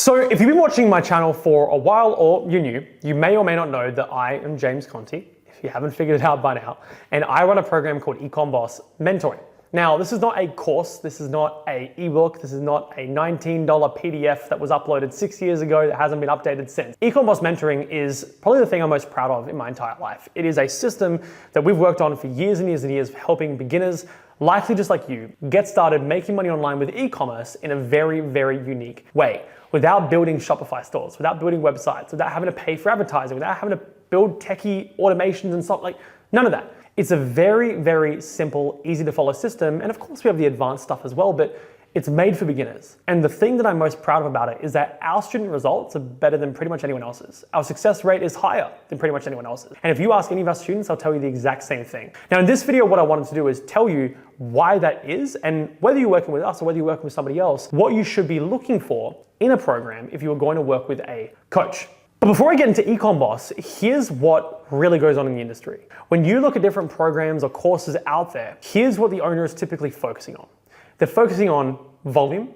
So if you've been watching my channel for a while or you're new, you may or may not know that I am James Conti, if you haven't figured it out by now, and I run a program called Ecom Boss Mentoring. Now, this is not a course, this is not an ebook, this is not a $19 PDF that was uploaded 6 years ago that hasn't been updated since. Ecom Boss Mentoring is probably the thing I'm most proud of in my entire life. It is a system that we've worked on for years and years and years, helping beginners, likely just like you, get started making money online with e-commerce in a very, very unique way, without building Shopify stores, without building websites, without having to pay for advertising, without having to build techie automations and stuff, like none of that. It's a very, very simple, easy to follow system. And of course we have the advanced stuff as well, but it's made for beginners. And the thing that I'm most proud of about it is that our student results are better than pretty much anyone else's. Our success rate is higher than pretty much anyone else's. And if you ask any of our students, they'll tell you the exact same thing. Now in this video, what I wanted to do is tell you why that is, and whether you're working with us or whether you're working with somebody else, what you should be looking for in a program if you are going to work with a coach. But before I get into Ecom Boss, here's what really goes on in the industry. When you look at different programs or courses out there, here's what the owner is typically focusing on. They're focusing on volume,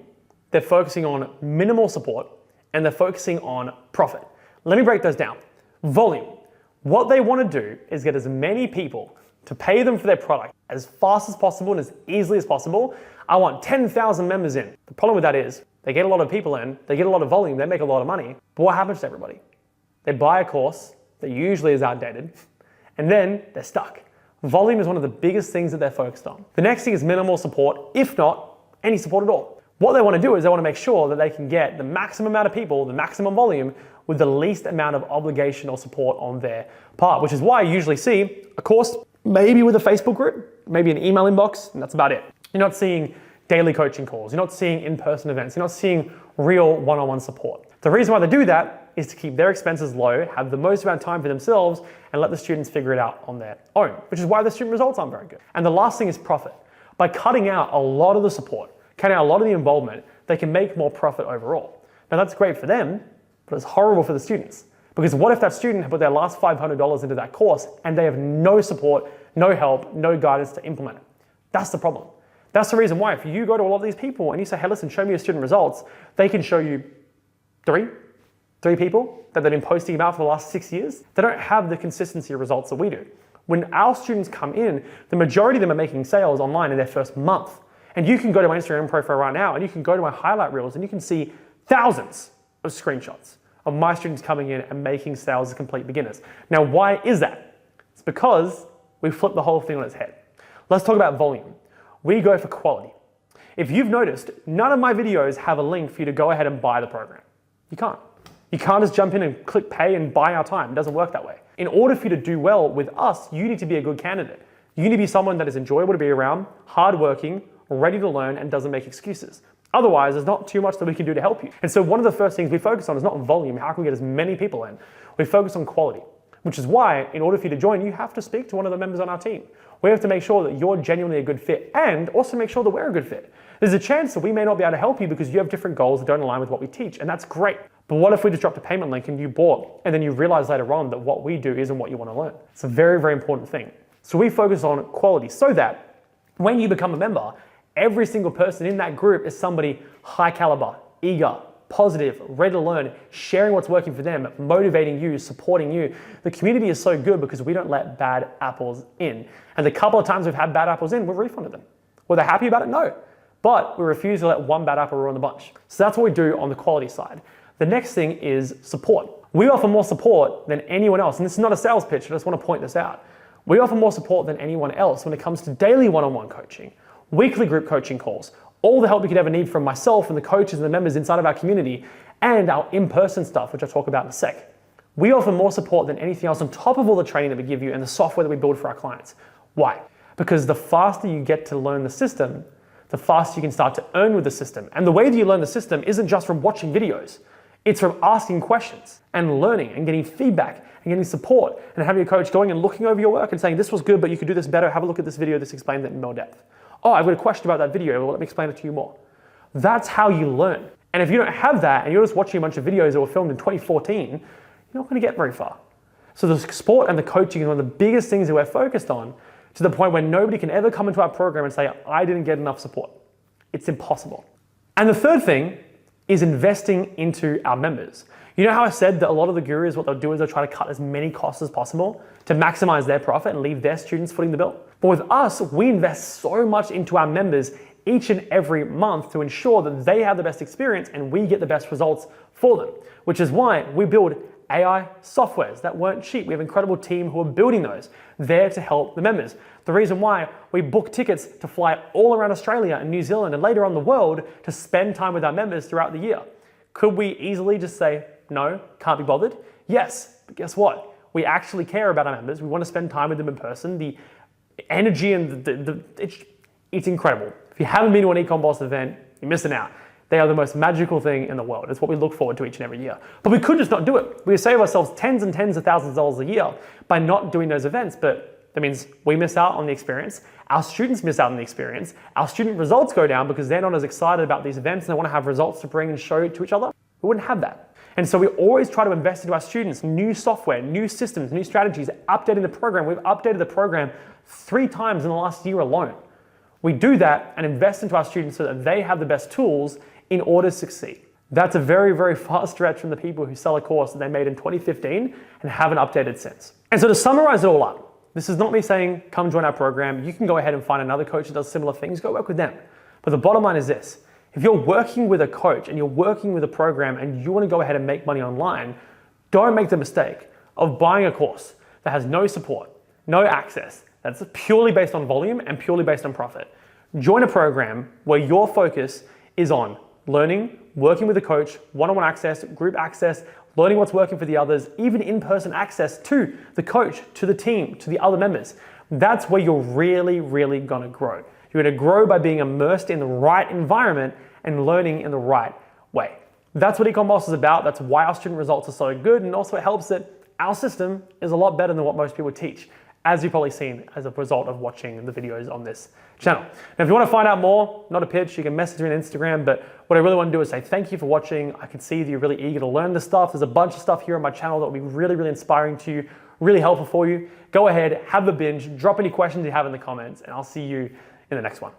they're focusing on minimal support, and they're focusing on profit. Let me break those down. Volume. What they want to do is get as many people to pay them for their product as fast as possible and as easily as possible. I want 10,000 members in. The problem with that is they get a lot of people in, they get a lot of volume, they make a lot of money, but what happens to everybody? They buy a course that usually is outdated, and then they're stuck. Volume is one of the biggest things that they're focused on. The next thing is minimal support, if not any support at all. What they want to do is they want to make sure that they can get the maximum amount of people, the maximum volume, with the least amount of obligation or support on their part, which is why you usually see a course, maybe with a Facebook group, maybe an email inbox, and that's about it. You're not seeing daily coaching calls, you're not seeing in-person events, you're not seeing real one-on-one support. The reason why they do that is to keep their expenses low, have the most amount of time for themselves, and let the students figure it out on their own, which is why the student results aren't very good. And the last thing is profit. By cutting out a lot of the support, cutting out a lot of the involvement, they can make more profit overall. Now that's great for them, but it's horrible for the students. Because what if that student had put their last $500 into that course and they have no support, no help, no guidance to implement it? That's the problem. That's the reason why if you go to a lot of these people and you say, hey, listen, show me your student results, they can show you three people that they've been posting about for the last 6 years. They don't have the consistency of results that we do. When our students come in, the majority of them are making sales online in their first month. And you can go to my Instagram profile right now and you can go to my highlight reels and you can see thousands of screenshots of my students coming in and making sales as complete beginners. Now, why is that? It's because we flipped the whole thing on its head. Let's talk about volume. We go for quality. If you've noticed, none of my videos have a link for you to go ahead and buy the program. You can't. You can't just jump in and click pay and buy our time. It doesn't work that way. In order for you to do well with us, you need to be a good candidate. You need to be someone that is enjoyable to be around, hardworking, ready to learn, and doesn't make excuses. Otherwise, there's not too much that we can do to help you. And so one of the first things we focus on is not volume, how can we get as many people in? We focus on quality, which is why in order for you to join, you have to speak to one of the members on our team. We have to make sure that you're genuinely a good fit and also make sure that we're a good fit. There's a chance that we may not be able to help you because you have different goals that don't align with what we teach, and that's great. But what if we just dropped a payment link and you bought, and then you realize later on that what we do isn't what you want to learn? It's a very, very important thing. So we focus on quality so that when you become a member, every single person in that group is somebody high caliber, eager, positive, ready to learn, sharing what's working for them, motivating you, supporting you. The community is so good because we don't let bad apples in. And the couple of times we've had bad apples in, we've refunded them. Were they happy about it? No. But we refuse to let one bad apple ruin the bunch. So that's what we do on the quality side. The next thing is support. We offer more support than anyone else. And this is not a sales pitch, I just want to point this out. We offer more support than anyone else when it comes to daily one-on-one coaching, weekly group coaching calls, all the help you could ever need from myself and the coaches and the members inside of our community, and our in-person stuff, which I'll talk about in a sec. We offer more support than anything else on top of all the training that we give you and the software that we build for our clients. Why? Because the faster you get to learn the system, the faster you can start to earn with the system. And the way that you learn the system isn't just from watching videos. It's from asking questions and learning and getting feedback and getting support and having a coach going and looking over your work and saying, this was good, but you could do this better. Have a look at this video. This explains it in more depth. Oh, I've got a question about that video. Well, let me explain it to you more. That's how you learn. And if you don't have that and you're just watching a bunch of videos that were filmed in 2014, you're not going to get very far. So the support and the coaching is one of the biggest things that we're focused on, to the point where nobody can ever come into our program and say, I didn't get enough support. It's impossible. And the third thing is investing into our members. You know how I said that a lot of the gurus, what they'll do is they'll try to cut as many costs as possible to maximize their profit and leave their students footing the bill? But with us, we invest so much into our members each and every month to ensure that they have the best experience and we get the best results for them, which is why we build AI softwares that weren't cheap. We have an incredible team who are building those, there to help the members. The reason why we book tickets to fly all around Australia and New Zealand and later on the world to spend time with our members throughout the year. Could we easily just say, no, can't be bothered? Yes, but guess what? We actually care about our members. We want to spend time with them in person. The energy and it's incredible. If you haven't been to an Ecom Boss event, you're missing out. They are the most magical thing in the world. It's what we look forward to each and every year. But we could just not do it. We could save ourselves tens and tens of thousands of dollars a year by not doing those events, but that means we miss out on the experience. Our students miss out on the experience. Our student results go down because they're not as excited about these events and they want to have results to bring and show to each other. We wouldn't have that. And so we always try to invest into our students, new software, new systems, new strategies, updating the program. We've updated the program 3 times in the last year alone. We do that and invest into our students so that they have the best tools in order to succeed. That's a very, very far stretch from the people who sell a course that they made in 2015 and haven't updated since. And so to summarize it all up, this is not me saying, come join our program. You can go ahead and find another coach that does similar things, go work with them. But the bottom line is this: if you're working with a coach and you're working with a program and you want to go ahead and make money online, don't make the mistake of buying a course that has no support, no access, that's purely based on volume and purely based on profit. Join a program where your focus is on learning, working with a coach, one-on-one access, group access, learning what's working for the others, even in-person access to the coach, to the team, to the other members. That's where you're really, really gonna grow. You're gonna grow by being immersed in the right environment and learning in the right way. That's what Ecom Boss is about. That's why our student results are so good, and also it helps that our system is a lot better than what most people teach, as you've probably seen as a result of watching the videos on this channel. Now, if you want to find out more, not a pitch, you can message me on Instagram, but what I really want to do is say thank you for watching. I can see that you're really eager to learn this stuff. There's a bunch of stuff here on my channel that will be really, really inspiring to you, really helpful for you. Go ahead, have a binge, drop any questions you have in the comments, and I'll see you in the next one.